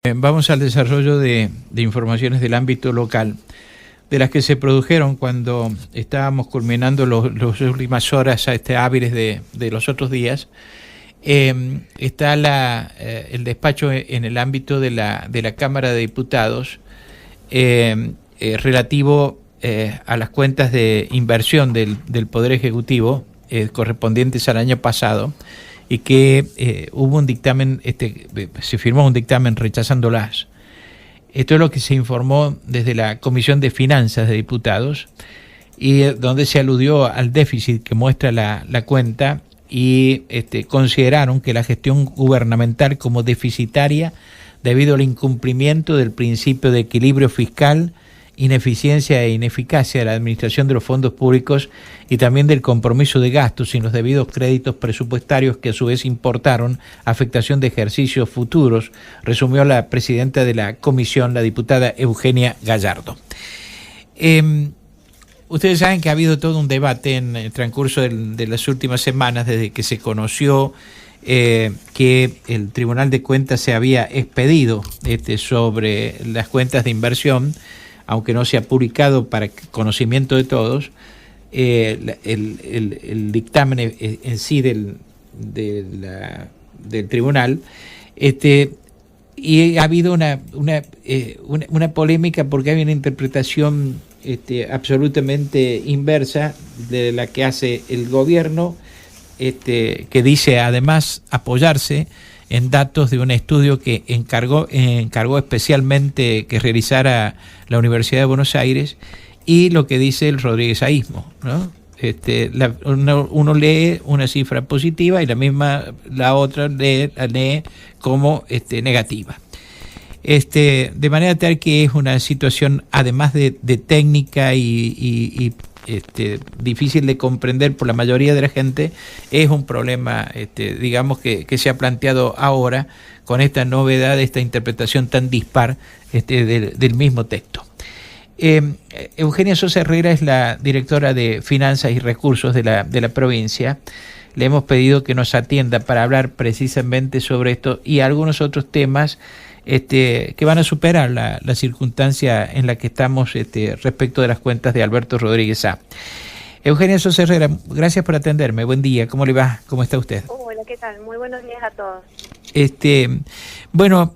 Vamos al desarrollo de informaciones del ámbito local, de las que se produjeron cuando estábamos culminando las últimas horas hábiles de los otros días. Está el despacho en el ámbito de la Cámara de Diputados relativo a las cuentas de inversión del Poder Ejecutivo correspondientes al año pasado, y que hubo un dictamen, se firmó un dictamen rechazándolas. Esto es lo que se informó desde la Comisión de Finanzas de Diputados, y donde se aludió al déficit que muestra la cuenta, y consideraron que la gestión gubernamental como deficitaria debido al incumplimiento del principio de equilibrio fiscal, ineficiencia e ineficacia de la administración de los fondos públicos y también del compromiso de gastos sin los debidos créditos presupuestarios, que a su vez importaron afectación de ejercicios futuros, resumió la presidenta de la comisión, la diputada Eugenia Gallardo. Ustedes saben que ha habido todo un debate en el transcurso de las últimas semanas, desde que se conoció que el Tribunal de Cuentas se había expedido sobre las cuentas de inversión, aunque no se ha publicado para conocimiento de todos, el dictamen en sí del tribunal, y ha habido una polémica porque hay una interpretación absolutamente inversa de la que hace el gobierno, que dice además apoyarse en datos de un estudio que encargó especialmente que realizara la Universidad de Buenos Aires, y lo que dice el rodriguezaísmo, ¿no? Uno lee una cifra positiva y la otra lee como negativa. De manera tal que es una situación, además de técnica y difícil de comprender por la mayoría de la gente, es un problema, digamos, que se ha planteado ahora con esta novedad, esta interpretación tan dispar del mismo texto. Eugenia Sosa Herrera es la directora de Finanzas y Recursos de la provincia. Le hemos pedido que nos atienda para hablar precisamente sobre esto y algunos otros temas que van a superar la circunstancia en la que estamos respecto de las cuentas de Alberto Rodríguez A. Eugenia Sosa Herrera, gracias por atenderme. Buen día, ¿cómo le va? ¿Cómo está usted? Hola, ¿qué tal? Muy buenos días a todos. Bueno,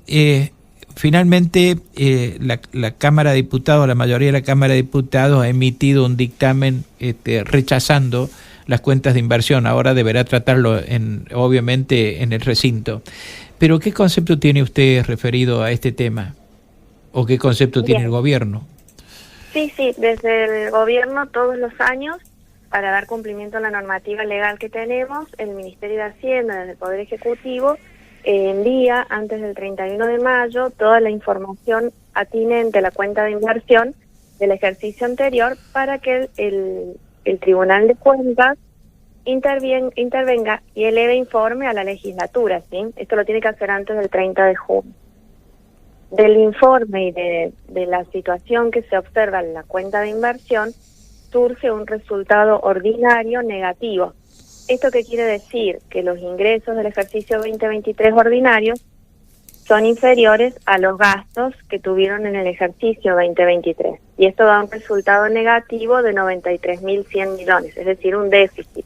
finalmente la Cámara de Diputados, la mayoría de la Cámara de Diputados ha emitido un dictamen rechazando las cuentas de inversión. Ahora deberá tratarlo obviamente en el recinto. Pero ¿qué concepto tiene usted referido a este tema? ¿O qué concepto tiene el gobierno? Sí, desde el gobierno todos los años, para dar cumplimiento a la normativa legal que tenemos, el Ministerio de Hacienda, desde el Poder Ejecutivo, envía antes del 31 de mayo toda la información atinente a la cuenta de inversión del ejercicio anterior para que el Tribunal de Cuentas intervenga y eleve informe a la legislatura, ¿sí? Esto lo tiene que hacer antes del 30 de junio. Del informe y de la situación que se observa en la cuenta de inversión, surge un resultado ordinario negativo. ¿Esto qué quiere decir? Que los ingresos del ejercicio 2023 ordinarios son inferiores a los gastos que tuvieron en el ejercicio 2023. Y esto da un resultado negativo de 93.100 millones, es decir, un déficit.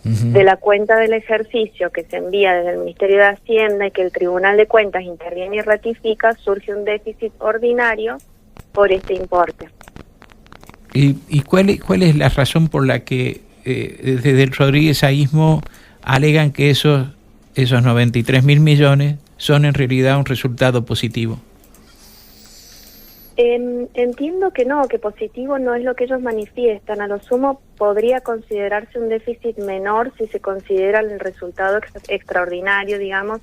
De la cuenta del ejercicio que se envía desde el Ministerio de Hacienda y que el Tribunal de Cuentas interviene y ratifica, surge un déficit ordinario por este importe. ¿Y cuál es la razón por la que desde el rodriguezaísmo alegan que esos 93.000 millones son en realidad un resultado positivo? Entiendo que no, que positivo no es lo que ellos manifiestan. A lo sumo podría considerarse un déficit menor si se considera el resultado extraordinario, digamos,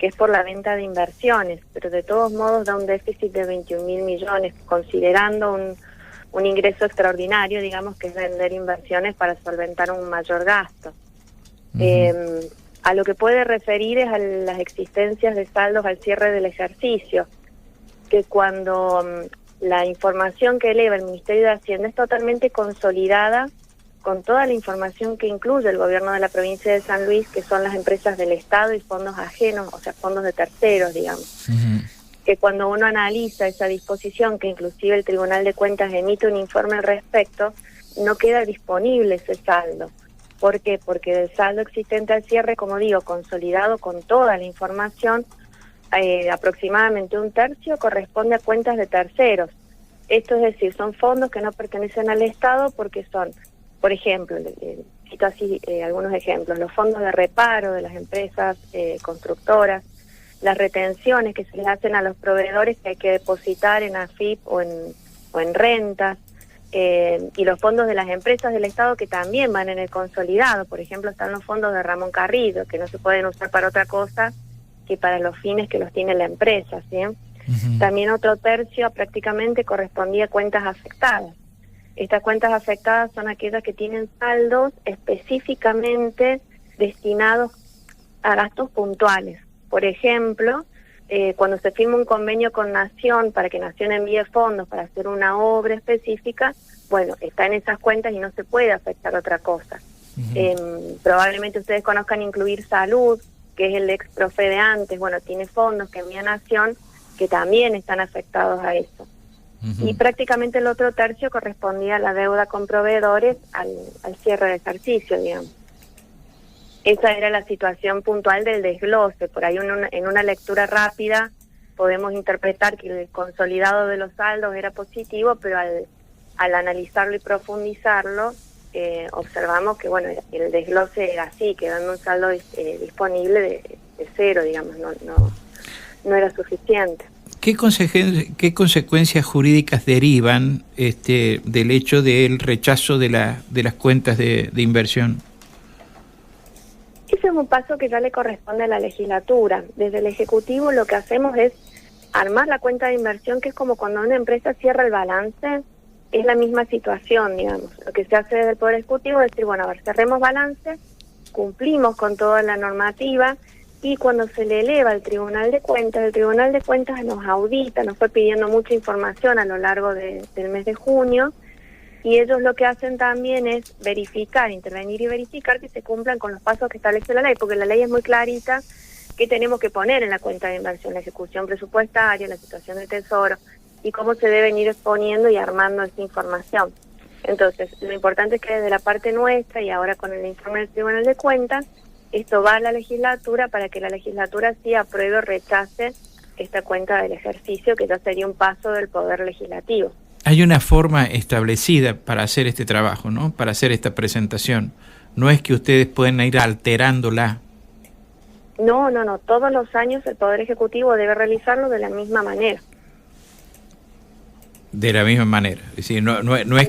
que es por la venta de inversiones, pero de todos modos da un déficit de 21.000 millones, considerando un ingreso extraordinario, digamos, que es vender inversiones para solventar un mayor gasto. A lo que puede referir es a las existencias de saldos al cierre del ejercicio, que cuando la información que eleva el Ministerio de Hacienda es totalmente consolidada con toda la información que incluye el gobierno de la provincia de San Luis, que son las empresas del Estado y fondos ajenos, o sea, fondos de terceros, digamos. Que cuando uno analiza esa disposición, que inclusive el Tribunal de Cuentas emite un informe al respecto, no queda disponible ese saldo. ¿Por qué? Porque del saldo existente al cierre, como digo, consolidado con toda la información, aproximadamente un tercio corresponde a cuentas de terceros. Esto es decir, son fondos que no pertenecen al Estado porque son, por ejemplo, cito así algunos ejemplos, los fondos de reparo de las empresas constructoras, las retenciones que se les hacen a los proveedores que hay que depositar en AFIP o en rentas, y los fondos de las empresas del Estado que también van en el consolidado. Por ejemplo, están los fondos de Ramón Carrillo, que no se pueden usar para otra cosa que para los fines que los tiene la empresa, ¿sí? También otro tercio prácticamente correspondía a cuentas afectadas. Estas cuentas afectadas son aquellas que tienen saldos específicamente destinados a gastos puntuales. Por ejemplo, cuando se firma un convenio con Nación para que Nación envíe fondos para hacer una obra específica, bueno, está en esas cuentas y no se puede afectar otra cosa. Probablemente ustedes conozcan Incluir Salud, que es el ex profe de antes, bueno, tiene fondos que envía Nación que también están afectados a eso. Y prácticamente el otro tercio correspondía a la deuda con proveedores al cierre de ejercicio, digamos. Esa era la situación puntual del desglose. Por ahí en una lectura rápida podemos interpretar que el consolidado de los saldos era positivo, pero al analizarlo y profundizarlo, observamos que bueno, el desglose era así, quedando un saldo disponible de cero, digamos, no era suficiente. ¿Qué consecuencias jurídicas derivan del hecho del rechazo de las cuentas de inversión? Ese es un paso que ya le corresponde a la legislatura. Desde el Ejecutivo lo que hacemos es armar la cuenta de inversión, que es como cuando una empresa cierra el balance, es la misma situación, digamos. Lo que se hace desde el Poder Ejecutivo es decir, bueno, a ver, cerremos balance, cumplimos con toda la normativa, y cuando se le eleva al Tribunal de Cuentas, el Tribunal de Cuentas nos audita, nos fue pidiendo mucha información a lo largo del mes de junio, y ellos lo que hacen también es verificar, intervenir y verificar que se cumplan con los pasos que establece la ley, porque la ley es muy clarita que tenemos que poner en la cuenta de inversión, la ejecución presupuestaria, la situación del tesoro, y cómo se deben ir exponiendo y armando esa información. Entonces, lo importante es que desde la parte nuestra, y ahora con el informe del Tribunal de Cuentas, esto va a la legislatura para que la legislatura sí apruebe o rechace esta cuenta del ejercicio, que ya sería un paso del Poder Legislativo. Hay una forma establecida para hacer este trabajo, ¿no? Para hacer esta presentación. No es que ustedes pueden ir alterándola. No. Todos los años el Poder Ejecutivo debe realizarlo de la misma manera. De la misma manera. Es decir, no es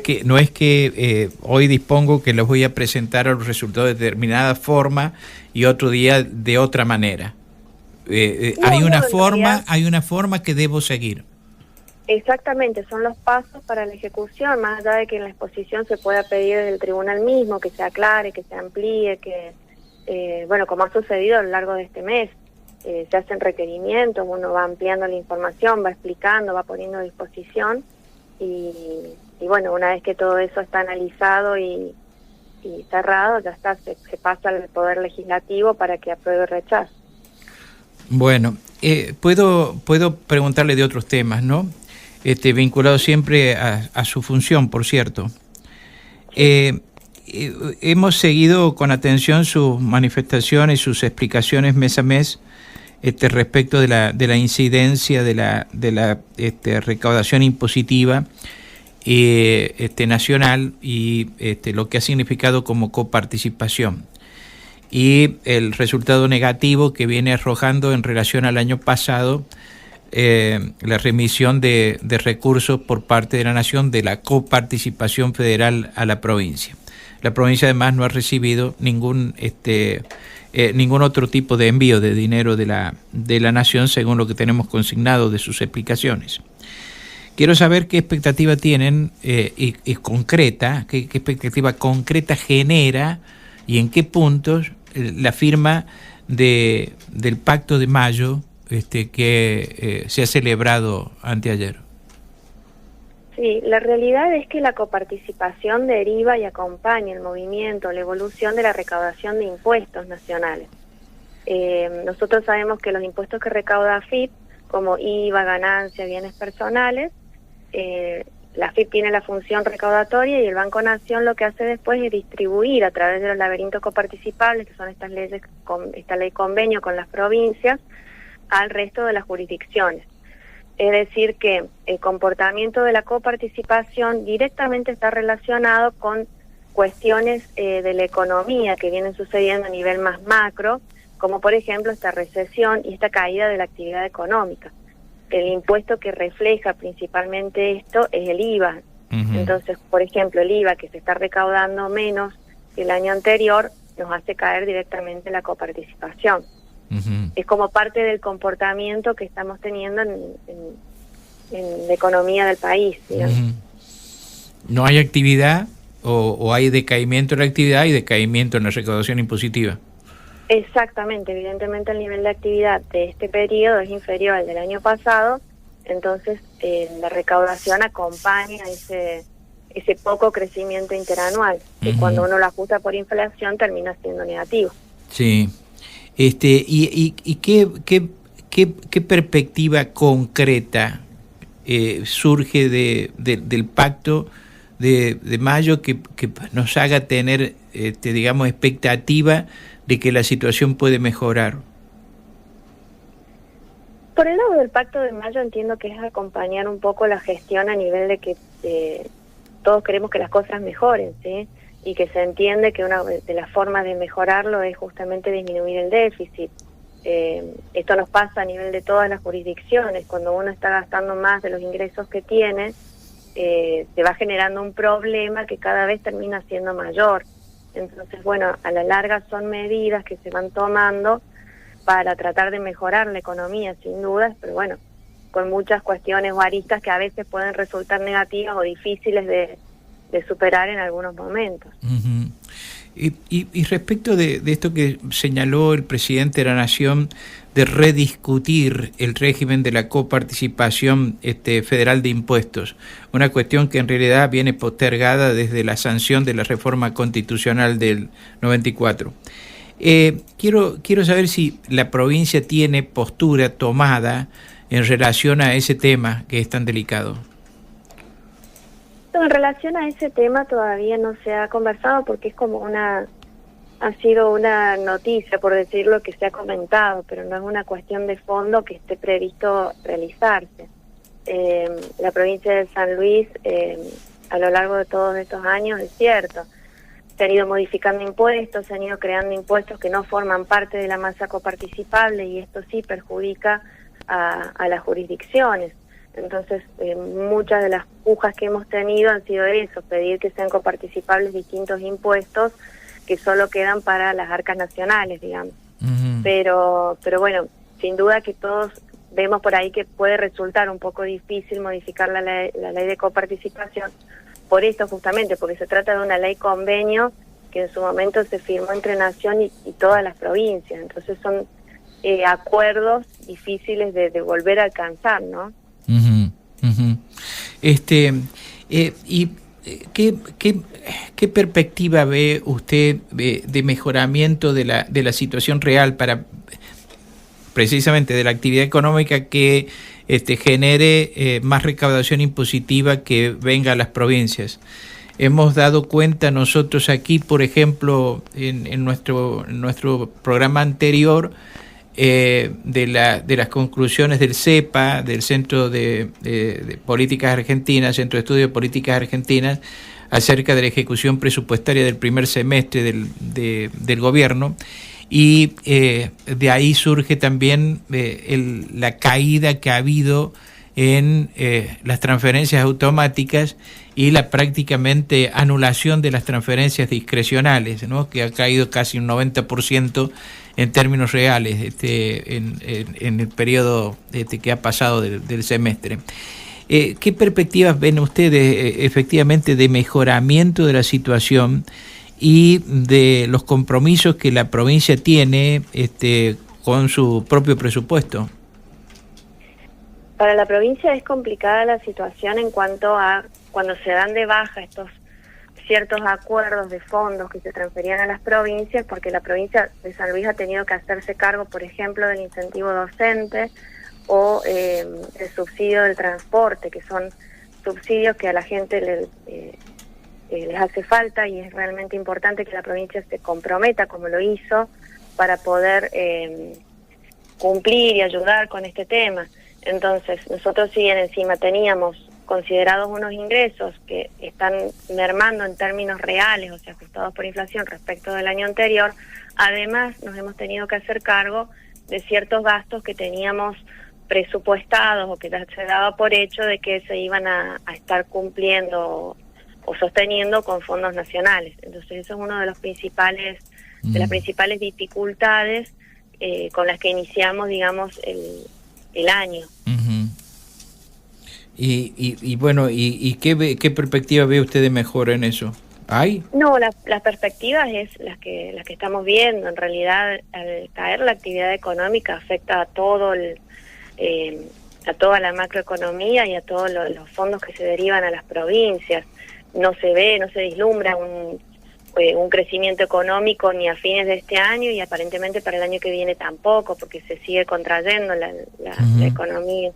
que hoy dispongo que los voy a presentar los resultados de determinada forma y otro día de otra manera. Hay una forma que debo seguir. Exactamente, son los pasos para la ejecución, más allá de que en la exposición se pueda pedir del tribunal mismo que se aclare, que se amplíe, que, bueno, como ha sucedido a lo largo de este mes, se hacen requerimientos, uno va ampliando la información, va explicando, va poniendo a disposición, y bueno, una vez que todo eso está analizado y cerrado, ya está, se pasa al Poder Legislativo para que apruebe o rechace. Bueno, puedo preguntarle de otros temas, ¿no? Vinculado siempre a su función, por cierto. Hemos seguido con atención sus manifestaciones, sus explicaciones mes a mes respecto de la incidencia de la recaudación impositiva nacional y lo que ha significado como coparticipación. Y el resultado negativo que viene arrojando en relación al año pasado, la remisión de recursos por parte de la Nación de la coparticipación federal a la provincia. La provincia además no ha recibido ningún otro tipo de envío de dinero de la Nación, según lo que tenemos consignado de sus explicaciones. Quiero saber qué expectativa tienen y concreta, qué expectativa concreta genera y en qué puntos la firma del Pacto de Mayo que se ha celebrado anteayer. Sí, la realidad es que la coparticipación deriva y acompaña el movimiento, la evolución de la recaudación de impuestos nacionales. Nosotros sabemos que los impuestos que recauda AFIP, como IVA, ganancia, bienes personales, la AFIP tiene la función recaudatoria y el Banco Nación lo que hace después es distribuir a través de los laberintos coparticipables, que son estas leyes, esta ley convenio con las provincias, al resto de las jurisdicciones. Es decir, que el comportamiento de la coparticipación directamente está relacionado con cuestiones de la economía que vienen sucediendo a nivel más macro, como por ejemplo esta recesión y esta caída de la actividad económica. El impuesto que refleja principalmente esto es el IVA. Entonces, por ejemplo, el IVA que se está recaudando menos que el año anterior nos hace caer directamente la coparticipación. Es como parte del comportamiento que estamos teniendo en la economía del país, digamos. ¿No hay actividad o hay decaimiento en la actividad y decaimiento en la recaudación impositiva? Exactamente, evidentemente el nivel de actividad de este periodo es inferior al del año pasado, entonces la recaudación acompaña ese poco crecimiento interanual, que cuando uno lo ajusta por inflación termina siendo negativo. Sí. ¿Y qué perspectiva concreta surge del pacto de mayo que nos haga tener, digamos, expectativa de que la situación puede mejorar? Por el lado del pacto de mayo entiendo que es acompañar un poco la gestión a nivel de que todos queremos que las cosas mejoren, ¿sí? Y que se entiende que una de las formas de mejorarlo es justamente disminuir el déficit. Esto nos pasa a nivel de todas las jurisdicciones. Cuando uno está gastando más de los ingresos que tiene, se va generando un problema que cada vez termina siendo mayor. Entonces, bueno, a la larga son medidas que se van tomando para tratar de mejorar la economía, sin dudas, pero bueno, con muchas cuestiones o aristas que a veces pueden resultar negativas o difíciles de superar en algunos momentos. Y respecto de esto que señaló el presidente de la Nación, de rediscutir el régimen de la coparticipación federal de impuestos, una cuestión que en realidad viene postergada desde la sanción de la reforma constitucional del 94. Quiero saber si la provincia tiene postura tomada en relación a ese tema que es tan delicado. En relación a ese tema todavía no se ha conversado porque es como ha sido una noticia, por decirlo, que se ha comentado, pero no es una cuestión de fondo que esté previsto realizarse. La provincia de San Luis, a lo largo de todos estos años, es cierto, se han ido modificando impuestos, se han ido creando impuestos que no forman parte de la masa coparticipable y esto sí perjudica a las jurisdicciones. Entonces, muchas de las pujas que hemos tenido han sido eso, pedir que sean coparticipables distintos impuestos que solo quedan para las arcas nacionales, digamos. Pero bueno, sin duda que todos vemos por ahí que puede resultar un poco difícil modificar la ley de coparticipación, por esto justamente, porque se trata de una ley convenio que en su momento se firmó entre Nación y todas las provincias, entonces son acuerdos difíciles de volver a alcanzar, ¿no? ¿Y qué perspectiva ve usted de mejoramiento de la situación real para precisamente de la actividad económica que genere más recaudación impositiva que venga a las provincias? Hemos dado cuenta nosotros aquí, por ejemplo, en nuestro programa anterior, de las conclusiones del CEPA, del Centro de Políticas Argentinas, Centro de Estudio de Políticas Argentinas, acerca de la ejecución presupuestaria del primer semestre del gobierno, y de ahí surge también la caída que ha habido en las transferencias automáticas y la prácticamente anulación de las transferencias discrecionales, ¿no? Que ha caído casi un 90% en términos reales en el periodo que ha pasado del semestre. ¿Qué perspectivas ven ustedes efectivamente de mejoramiento de la situación y de los compromisos que la provincia tiene con su propio presupuesto? Para la provincia es complicada la situación en cuanto a cuando se dan de baja estos ciertos acuerdos de fondos que se transferían a las provincias, porque la provincia de San Luis ha tenido que hacerse cargo, por ejemplo, del incentivo docente o el subsidio del transporte, que son subsidios que a la gente les hace falta, y es realmente importante que la provincia se comprometa, como lo hizo, para poder cumplir y ayudar con este tema. Entonces, nosotros, si bien encima teníamos considerados unos ingresos que están mermando en términos reales, o sea, ajustados por inflación respecto del año anterior, además nos hemos tenido que hacer cargo de ciertos gastos que teníamos presupuestados o que se daba por hecho de que se iban a estar cumpliendo o sosteniendo con fondos nacionales. Entonces, eso es uno de los principales, de las principales dificultades con las que iniciamos, digamos, el año. Uh-huh. Y bueno, ¿y qué perspectiva ve usted de mejora en eso? ¿Hay? No, las perspectivas es las que estamos viendo. En realidad, al caer la actividad económica afecta a todo a toda la macroeconomía y a todos los fondos que se derivan a las provincias. No se vislumbra un crecimiento económico ni a fines de este año, y aparentemente para el año que viene tampoco, porque se sigue contrayendo la economía.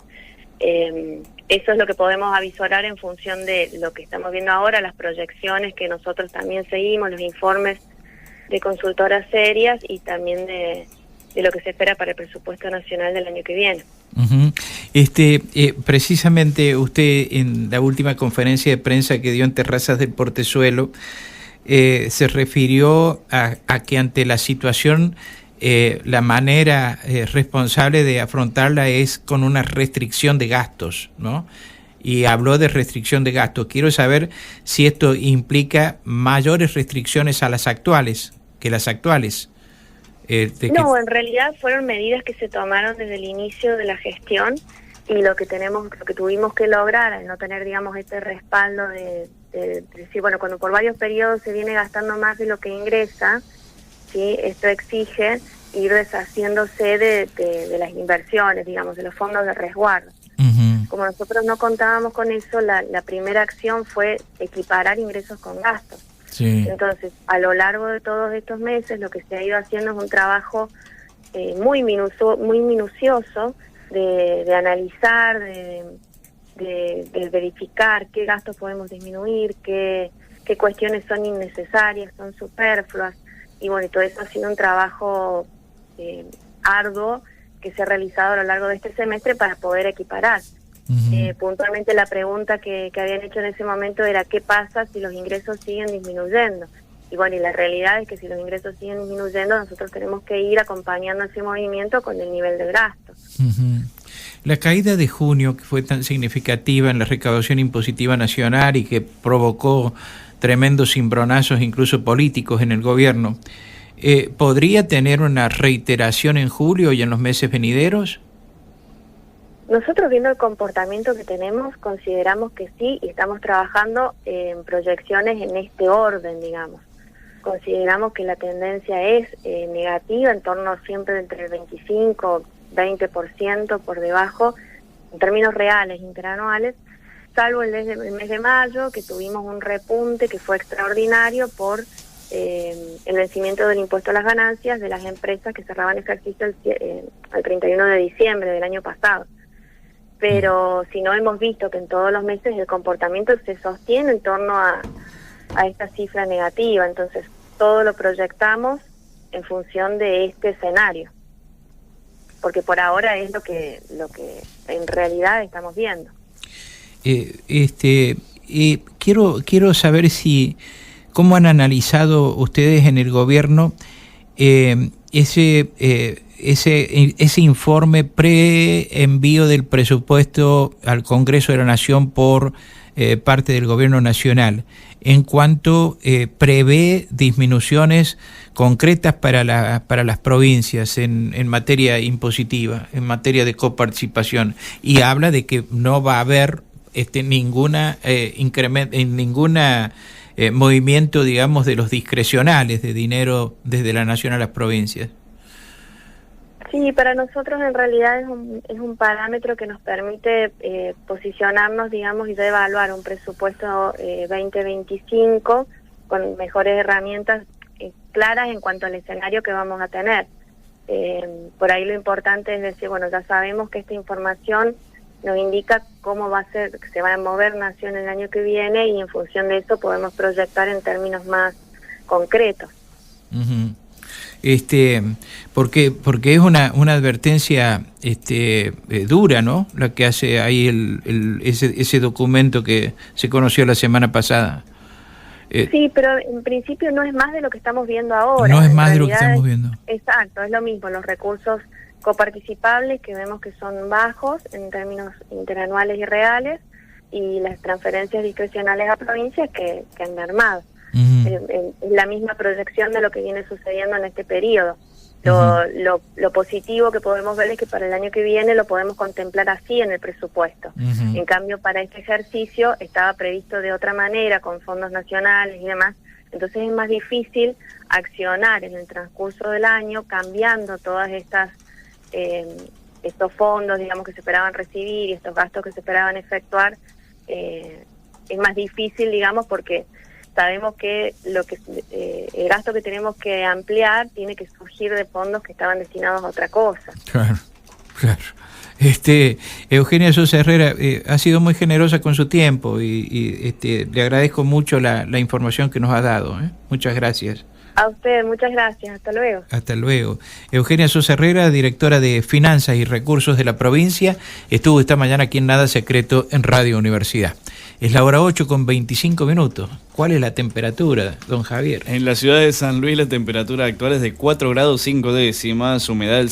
Eso es lo que podemos avisorar en función de lo que estamos viendo ahora, las proyecciones que nosotros también seguimos, los informes de consultoras serias, y también de lo que se espera para el presupuesto nacional del año que viene. Uh-huh. Precisamente usted, en la última conferencia de prensa que dio en Terrazas del Portezuelo, se refirió a que ante la situación la manera responsable de afrontarla es con una restricción de gastos, ¿no? Y habló de restricción de gastos. Quiero saber si esto implica mayores restricciones a las actuales que las actuales. No, en realidad fueron medidas que se tomaron desde el inicio de la gestión, y lo que tuvimos que lograr al no tener, digamos, este respaldo de decir, bueno, cuando por varios periodos se viene gastando más de lo que ingresa, ¿sí? Esto exige ir deshaciéndose de las inversiones, digamos, de los fondos de resguardo. Uh-huh. Como nosotros no contábamos con eso, la primera acción fue equiparar ingresos con gastos. Sí. Entonces, a lo largo de todos estos meses, lo que se ha ido haciendo es un trabajo muy minucioso de analizar, de verificar qué gastos podemos disminuir, qué cuestiones son innecesarias, son superfluas, y bueno, todo eso ha sido un trabajo arduo que se ha realizado a lo largo de este semestre para poder equiparar. Uh-huh. Puntualmente la pregunta que habían hecho en ese momento era ¿qué pasa si los ingresos siguen disminuyendo? Y bueno, y la realidad es que si los ingresos siguen disminuyendo, nosotros tenemos que ir acompañando ese movimiento con el nivel de gasto. Uh-huh. La caída de junio, que fue tan significativa en la recaudación impositiva nacional y que provocó tremendos cimbronazos incluso políticos en el gobierno, ¿podría tener una reiteración en julio y en los meses venideros? Nosotros, viendo el comportamiento que tenemos, consideramos que sí, y estamos trabajando en proyecciones en este orden, digamos. Consideramos que la tendencia es negativa, en torno siempre entre el 25-20% por debajo, en términos reales, interanuales, salvo el mes de mayo, que tuvimos un repunte que fue extraordinario por el vencimiento del impuesto a las ganancias de las empresas que cerraban ejercicio el 31 de diciembre del año pasado. Pero si no, hemos visto que en todos los meses el comportamiento se sostiene en torno a esta cifra negativa. Entonces, todo lo proyectamos en función de este escenario, porque por ahora es lo que en realidad estamos viendo. Quiero saber cómo han analizado ustedes en el gobierno ese informe pre-envío del presupuesto al Congreso de la Nación por parte del Gobierno Nacional, en cuanto prevé disminuciones concretas para las provincias en materia impositiva, en materia de coparticipación, y habla de que no va a haber ninguna movimiento, digamos, de los discrecionales de dinero desde la Nación a las provincias. Sí, para nosotros en realidad es un parámetro que nos permite posicionarnos, digamos, y evaluar un presupuesto 2025 con mejores herramientas claras en cuanto al escenario que vamos a tener. Por ahí lo importante es decir, bueno, ya sabemos que esta información nos indica cómo va a ser, se va a mover Nación el año que viene y en función de eso podemos proyectar en términos más concretos. Uh-huh. Porque es una advertencia dura, ¿no? La que hace ahí ese documento que se conoció la semana pasada. Sí, pero en principio no es más de lo que estamos viendo ahora. No es más de lo que estamos viendo. Exacto, es lo mismo, los recursos coparticipables que vemos que son bajos en términos interanuales y reales, y las transferencias discrecionales a provincias que han mermado. Es la misma proyección de lo que viene sucediendo en este periodo. Lo positivo que podemos ver es que para el año que viene lo podemos contemplar así en el presupuesto. En cambio, para este ejercicio estaba previsto de otra manera, con fondos nacionales y demás. Entonces es más difícil accionar en el transcurso del año, cambiando todas estos fondos, digamos, que se esperaban recibir y estos gastos que se esperaban efectuar. Es más difícil, digamos, porque sabemos que el gasto que tenemos que ampliar tiene que surgir de fondos que estaban destinados a otra cosa. Claro, claro. Eugenia Sosa Herrera ha sido muy generosa con su tiempo y le agradezco mucho la información que nos ha dado. Muchas gracias. A usted, muchas gracias. Hasta luego. Hasta luego. Eugenia Sosa Herrera, directora de Finanzas y Recursos de la provincia, estuvo esta mañana aquí en Nada Secreto en Radio Universidad. Es la hora 8:25. ¿Cuál es la temperatura, don Javier? En la ciudad de San Luis la temperatura actual es de 4 grados 5 décimas, humedad del